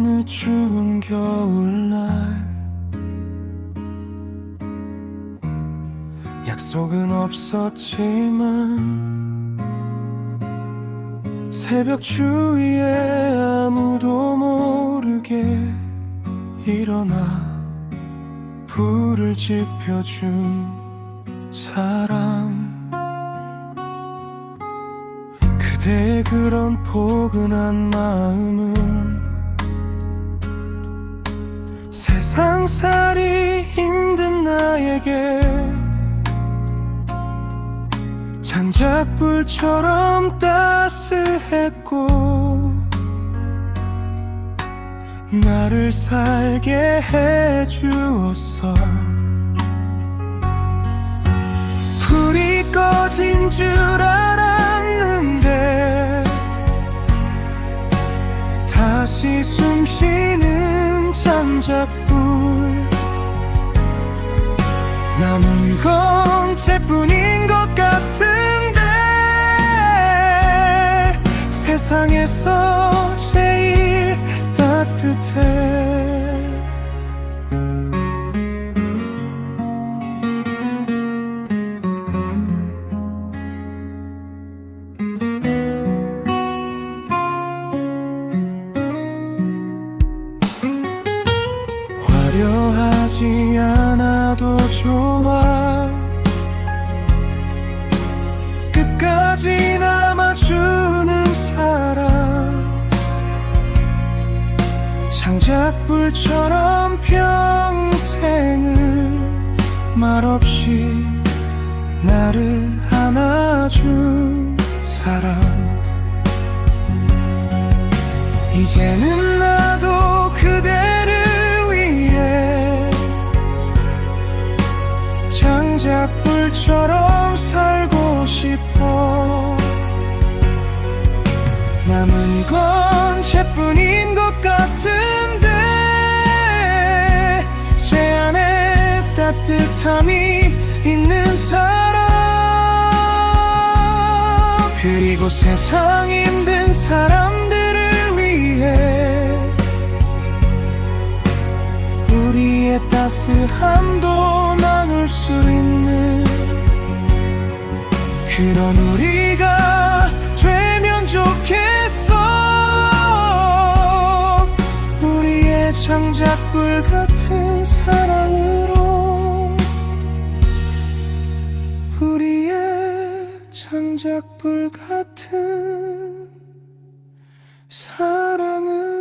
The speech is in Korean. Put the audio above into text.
어느 추운 겨울날 약속은 없었지만 새벽 추위에 아무도 모르게 일어나 불을 지펴준 사람, 그대의 그런 포근한 마음을 세상살이 힘든 나에게 장작불처럼 따스했고 나를 살게 해주었어. 불이 꺼진 줄 알았는데 다시 숨쉬는 장작불, 남은 건 재뿐인 것 같은데 세상에서 제일 따뜻해. 화려하지 않아도 좋아, 끝까지 남아주는 사람, 장작불처럼 평생을 말없이 나를 안아준 사람. 이제는 나도 그대를 위해 장작불처럼 살고 싶어. 남은 건 재뿐인 것 같은데 제 안에 따뜻함이 있는 사람, 그리고 세상 힘든 사람들을 위해 우리의 따스함도 나눌 수 있는 그런 우리가 되면 좋겠어. 우리의 장작불 같은 사랑으로, 우리의 장작불 같은 사랑으로.